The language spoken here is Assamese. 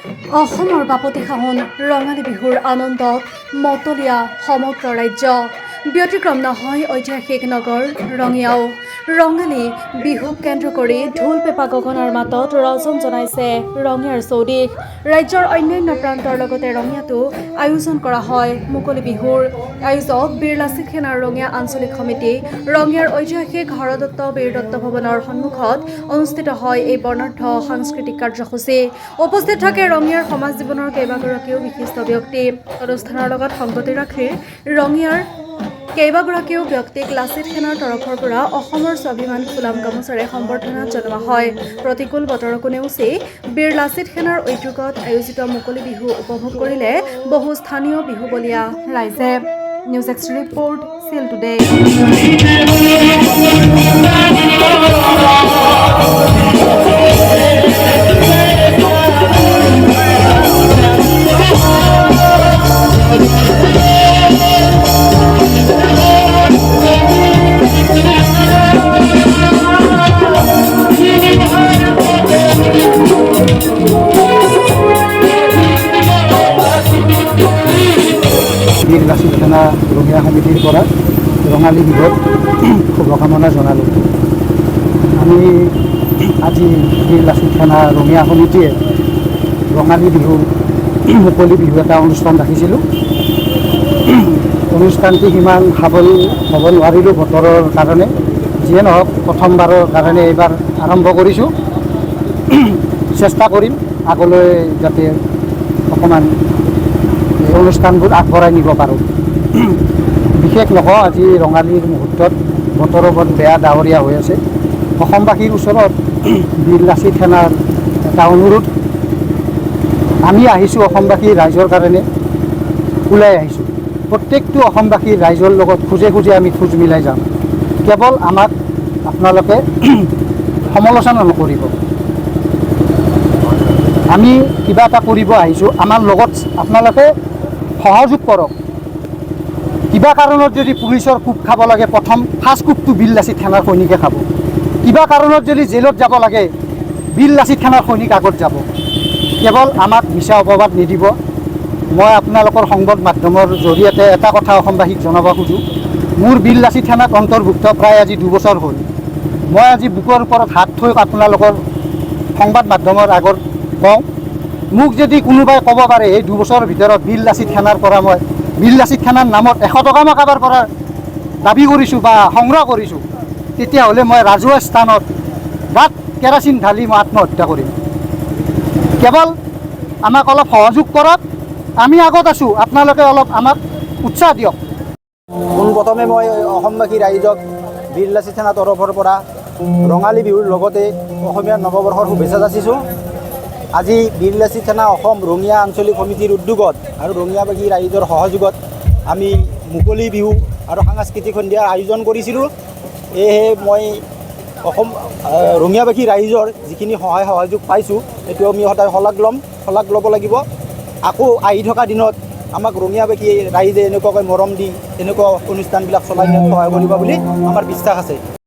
অসমৰ বাপতি সাহোন ৰঙালী বিহুৰ আনন্দত মতলীয়া সমগ্ৰ ৰাজ্য। ব্যতিক্ৰম নহয় ঐতিহাসিক নগৰ ৰঙিয়াও। ৰঙালী বিহুক কেন্দ্ৰ কৰি ঢোল পেঁপা গগনাৰ মাতত ৰজন জনাইছে ৰঙিয়াৰ চৌদিশ। ৰাজ্যৰ অন্যান্য প্ৰান্তৰ লগতে ৰঙিয়াতো আয়োজন কৰা হয় মুকলি বিহুৰ। আয়োজক বীৰ লাচিত সেনাৰ ৰঙিয়া আঞ্চলিক সমিতি। ৰঙিয়াৰ ঐতিহাসিক হৰদত্ত বীৰ দত্ত ভৱনৰ সন্মুখত অনুষ্ঠিত হয় এই বৰ্ণাঢ্য সাংস্কৃতিক কাৰ্যসূচী। উপস্থিত থাকে ৰঙিয়াৰ সমাজ জীৱনৰ কেইবাগৰাকীও বিশিষ্ট ব্যক্তি। অনুষ্ঠানৰ লগত সংগতি ৰাখি ৰঙিয়াৰ কেইবাগৰাকীও ব্যক্তিক লাচিত সেনাৰ তৰফৰ পৰা অসমৰ স্বাভিমান ফুলাম গামোচাৰে সম্বৰ্ধনা জনোৱা হয়। প্ৰতিকূল বতৰকো নেওচি বীৰ লাচিত সেনাৰ উদ্যোগত আয়োজিত মুকলি বিহু উপভোগ কৰিলে বহু স্থানীয় বিহুবলীয়া ৰাইজে। নিউজ এক্স ৰিপৰ্ট চিল টুডে। বীৰ লাচিত সেনা ৰঙিয়া সমিতিৰ পৰা ৰঙালী বিহুত শুভকামনা জনালোঁ। আমি আজি বীৰ লাচিত সেনা ৰঙিয়া সমিতিয়ে ৰঙালী বিহু মুকলি বিহু এটা অনুষ্ঠান ৰাখিছিলোঁ। অনুষ্ঠানটি সিমান সাৱলী হ'ব নোৱাৰিলোঁ বতৰৰ কাৰণে। যিয়ে নহওক প্ৰথমবাৰৰ কাৰণে এইবাৰ আৰম্ভ কৰিছোঁ। চেষ্টা কৰিম আগলৈ যাতে অকণমান এই অনুষ্ঠানবোৰ আগবঢ়াই নিব পাৰোঁ। বিশেষ নকওঁ, আজি ৰঙালীৰ মুহূৰ্তত বতৰো বৰ বেয়া ডাৱৰীয়া হৈ আছে। অসমবাসীৰ ওচৰত বীৰ লাচিত সেনাৰ এটা অনুৰোধ, আমি আহিছোঁ অসমবাসীৰ ৰাইজৰ কাৰণে, ওলাই আহিছোঁ। প্ৰত্যেকটো অসমবাসীৰ ৰাইজৰ লগত খোজে খোজে আমি খোজ মিলাই যাম। কেৱল আমাক আপোনালোকে সমালোচনা নকৰিব। আমি কিবা এটা কৰিব আহিছোঁ, আমাৰ লগত আপোনালোকে সহযোগ কৰক। কিবা কাৰণত যদি পুলিচৰ কোব খাব লাগে, প্ৰথম ফাৰ্ষ্ট কোবটো বীৰ লাচিত সেনাৰ সৈনিকে খাব। কিবা কাৰণত যদি জেলত যাব লাগে, বীৰ লাচিত সেনাৰ সৈনিক আগত যাব। কেৱল আমাক মিছা অপবাদ নিদিব। মই আপোনালোকৰ সংবাদ মাধ্যমৰ জৰিয়তে এটা কথা অসমবাসীক জনাব খোজোঁ, মোৰ বীৰ লাচিত সেনাত অন্তৰ্ভুক্ত প্ৰায় আজি 2 বছৰ হ'ল। মই আজি বুকৰ ওপৰত হাত থৈ আপোনালোকৰ সংবাদ মাধ্যমৰ আগত কওঁ, মোক যদি কোনোবাই ক'ব পাৰে এই 2 বছৰৰ ভিতৰত বীৰ লাচিত সেনাৰ পৰা মই বীৰ লাচিত সেনাৰ নামত 100 টকা মই কাৰোবাৰ পৰা দাবী কৰিছোঁ বা সংগ্ৰহ কৰিছোঁ, তেতিয়াহ'লে মই ৰাজহুৱা স্থানত গাত কেৰাচিন ঢালি মই আত্মহত্যা কৰিম। কেৱল আমাক অলপ সহযোগ কৰক, আমি আগত আছোঁ, আপোনালোকে অলপ আমাক উৎসাহ দিয়ক। পোনপ্ৰথমে মই অসমবাসী ৰাইজক বীৰ লাচিত সেনাৰ তৰফৰ পৰা ৰঙালী বিহুৰ লগতে অসমীয়া নৱবৰ্ষৰ শুভেচ্ছা যাচিছোঁ। আজি বীৰ লাচিত সেনা অসম ৰঙিয়া আঞ্চলিক সমিতিৰ উদ্যোগত আৰু ৰঙিয়াবাসী ৰাইজৰ সহযোগত আমি মুকলি বিহু আৰু সাংস্কৃতিক সন্ধিয়াৰ আয়োজন কৰিছিলোঁ। সেয়েহে মই ৰঙিয়াবাসী ৰাইজৰ যিখিনি সহায় সহযোগ পাইছোঁ, সেইটো আমি সদায় শলাগ ল'ব লাগিব। আকৌ আহি থকা দিনত আমাক ৰঙিয়াবাসী ৰাইজে এনেকুৱাকৈ মৰম দি এনেকুৱা অনুষ্ঠানবিলাক চলাই নিয়াত সহায় কৰিব বুলি আমাৰ বিশ্বাস আছে।